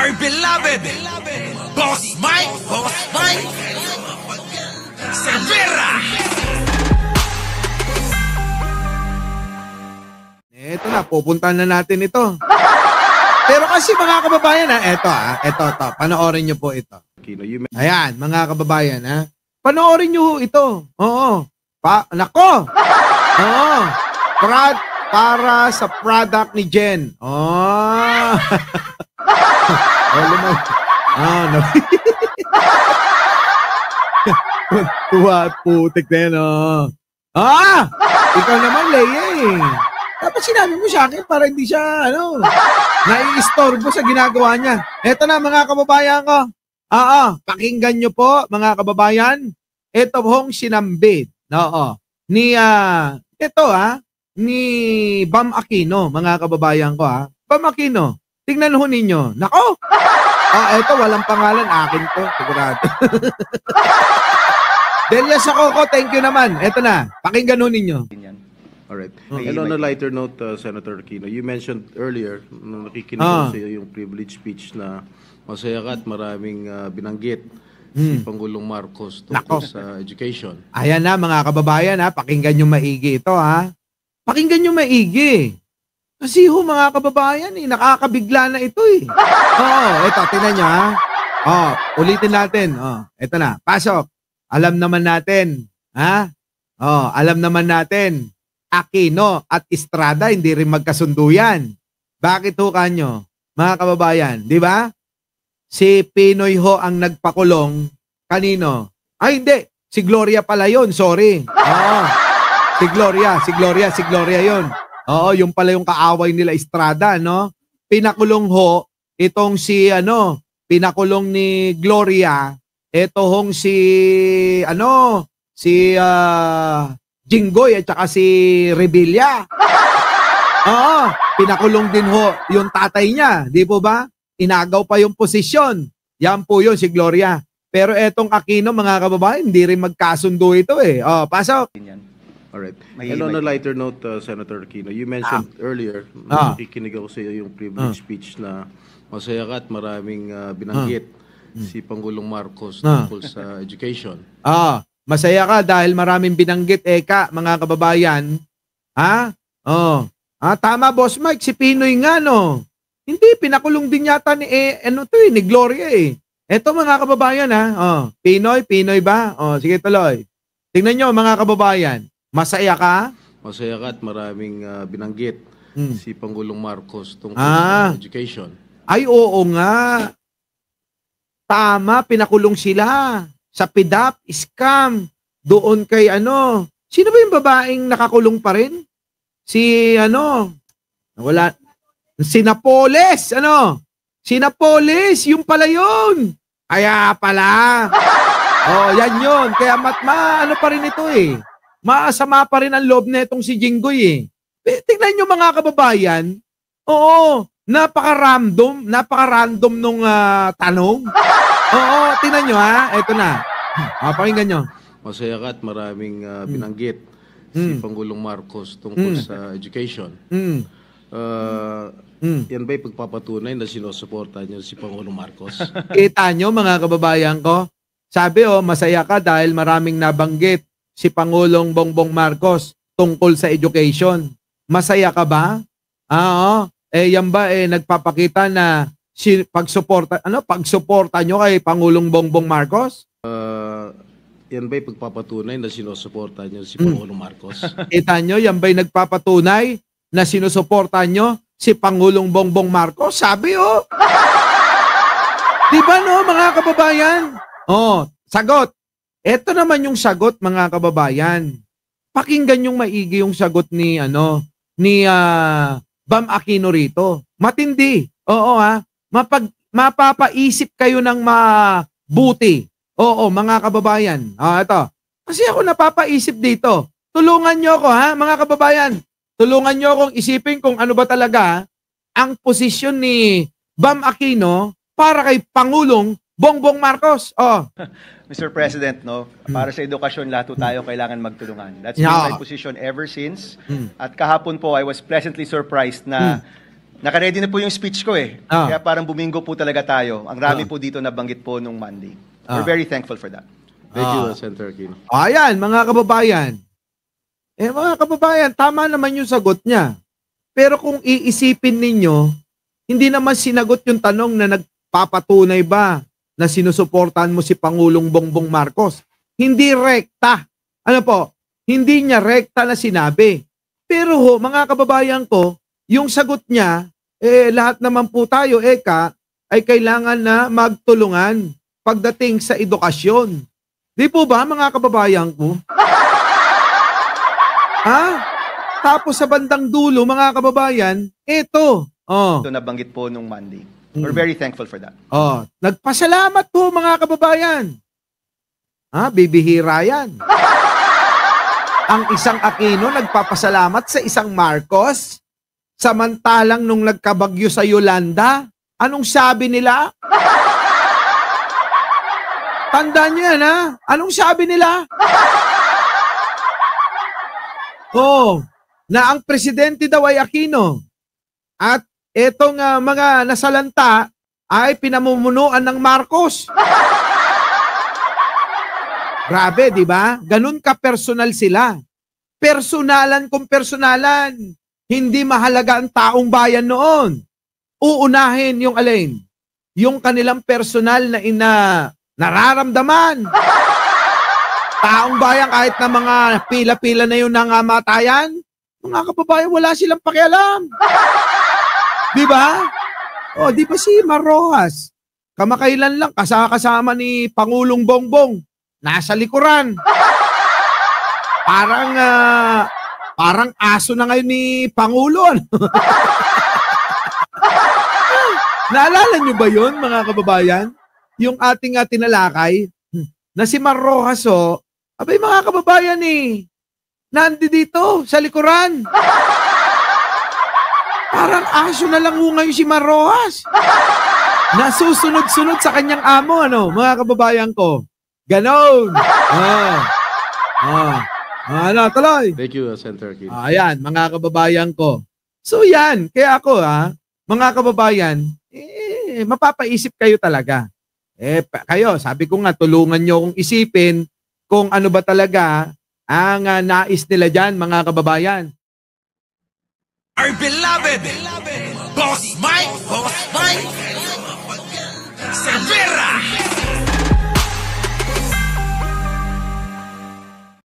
my beloved Boss Mike Cervera. Ito na, pupuntahan na natin ito. Pero kasi mga kababayan, ito, panoorin nyo po ito. Ayan, mga kababayan, panoorin nyo ito. Oo. Nako! Oo. Para sa product ni Jen. Oh. No. Tuwa at putik na yan, ikaw naman, Leia, Dapat sinabi mo sa akin para hindi siya, nai-istorbo sa ginagawa niya. Eto na, mga kababayan ko. Pakinggan nyo po, mga kababayan. Ito hong sinambit. Ni Bam Aquino, mga kababayan ko, Bam Aquino, tingnan ho ninyo. Nako! Eto, walang pangalan. Akin to, sigurado. Delia Sacoco, thank you naman. Eto na, pakinggan ho ninyo. Alright. And on a lighter note, Senator Aquino, you mentioned earlier, nung nakikinig ko sa iyo yung privilege speech na masaya ka at maraming binanggit si Pangulong Marcos tungkol sa education. Ayan na, mga kababayan, pakinggan nyo maigi ito, Pakinggan nyo maigi. Kasi mga kababayan, nakakabigla na ito, ito, tingnan nyo, ulitin natin. Ito na, pasok. Alam naman natin, alam naman natin, Aquino at Estrada hindi rin magkasundo yan. Bakit ho kanyo, mga kababayan? Di ba? Si Pinoy ho ang nagpakulong. Kanino? Ay, hindi. Si Gloria pala yun. Sorry. Si Gloria yun. Yung pala yung kaaway nila Estrada, no? Pinakulong ho, itong pinakulong ni Gloria, ito hong Jinggoy at saka si Revilla. Pinakulong din ho yung tatay niya, di po ba? Inagaw pa yung posisyon. Yan po yun, si Gloria. Pero etong Aquino, mga kababayan, hindi rin magkasundo ito pasok. Alright. And on a lighter note, Senator Aquino, you mentioned earlier, nakikinig ako sa iyo yung privilege speech na masaya ka at maraming binanggit si Pangulong Marcos tungkol sa education. Masaya ka dahil maraming binanggit, mga kababayan. Tama, Boss Mike, si Pinoy nga, no? Hindi, pinakulong din yata ni Gloria, Eto, mga kababayan, Pinoy ba? Sige, tuloy. Tingnan nyo, mga kababayan. Masaya ka? Masaya ka at maraming binanggit si Pangulong Marcos tungkol sa education. Ay, oo nga. Tama, pinakulong sila. Sa PDAP, scam, doon kay sino ba yung babaeng nakakulong pa rin? Si Napoles, Napoles, yung pala yun. Kaya pala. Yan yun. Kaya pa rin ito Masama pa rin ang loob na itong si Jinggoy Tingnan nyo, mga kababayan. Napaka-random nung tanong. Tingnan nyo, Ito na. Pakinggan nyo. Masaya ka at maraming binanggit si Pangulong Marcos tungkol sa education. Yan ba'y pagpapatunay na sinusuporta niyo si Pangulong Marcos? Kita nyo, mga kababayan ko. Sabi, masaya ka dahil maraming nabanggit si Pangulong Bongbong Marcos tungkol sa education. Masaya ka ba? Yan ba nagpapakita na pagsuporta nyo kay Pangulong Bongbong Marcos? Yan ba'y pagpapatunay na sinusuporta niyo si Pangulong Marcos? Kita nyo, yan ba'y nagpapatunay na sinusuporta nyo si Pangulong Bongbong Marcos? Sabi, Diba, no, mga kababayan? Sagot. Ito naman yung sagot, mga kababayan. Pakinggan yung maigi yung sagot ni Bam Aquino rito. Matindi. Mapapaisip kayo ng mabuti. Mga kababayan. Ito. Kasi ako napapaisip dito. Tulungan nyo ako, mga kababayan. Tulungan nyo akong isipin kung ano ba talaga ang posisyon ni Bam Aquino para kay Pangulong Bongbong Marcos. Mr. President, para sa edukasyon, lahat tayo kailangan magtulungan. That's been my position ever since. At kahapon po, I was pleasantly surprised na Naka-ready na po yung speech ko eh. Ah. Kaya parang bumingo po talaga tayo. Ang rami po dito nabanggit po nung Monday. We're very thankful for that. Thank you, Senator Aquino. Ayan, mga kababayan. Mga kababayan, tama naman yung sagot niya. Pero kung iisipin ninyo, hindi naman sinagot yung tanong na nagpapatunay ba na sinusuportahan mo si Pangulong Bongbong Marcos. Hindi rekta. Ano po? Hindi niya rekta na sinabi. Pero ho, mga kababayan ko, yung sagot niya, lahat naman po tayo, ay kailangan na magtulungan pagdating sa edukasyon. Di po ba, mga kababayan ko? Ha? Tapos sa bandang dulo, mga kababayan, ito. Ito nabanggit po nung Monday. We're very thankful for that. Nagpasalamat po, mga kababayan. Bibihira yan. Ang isang Aquino nagpapasalamat sa isang Marcos, samantalang nung nagkabagyo sa Yolanda, anong sabi nila? Tandaan niyo yan, ha? Anong sabi nila? Na ang presidente daw ay Aquino. At etong mga nasalanta ay pinamumunuan ng Marcos. Grabe, di ba? Ganun ka-personal sila. Personalan kung personalan. Hindi mahalaga ang taong bayan noon. Uunahin yung alin? Yung kanilang personal na nararamdaman. Taong bayan kahit na mga pila-pila na yun ng matayan, mga kababayan, wala silang pakialam. Di ba? Di ba si Mar Rojas? Kamakailan lang, kasama ni Pangulong Bongbong. Nasa likuran. Parang aso na ngayon ni Pangulo. Naalala nyo ba yun, mga kababayan? Yung ating tinalakay na si Mar Rojas, abay mga kababayan nandito sa likuran. Parang aso na lang ngayon si Mar Rojas. Nasusunod-sunod sa kanyang amo, mga kababayan ko. Ganon. Tuloy. Thank you, Senator Aquino. Ayan, mga kababayan ko. So yan, kaya ako mga kababayan, mapapaisip kayo talaga. Kayo, sabi ko nga, tulungan nyo akong isipin kung ano ba talaga ang nais nila dyan, mga kababayan. Our beloved Boss Mike Severa.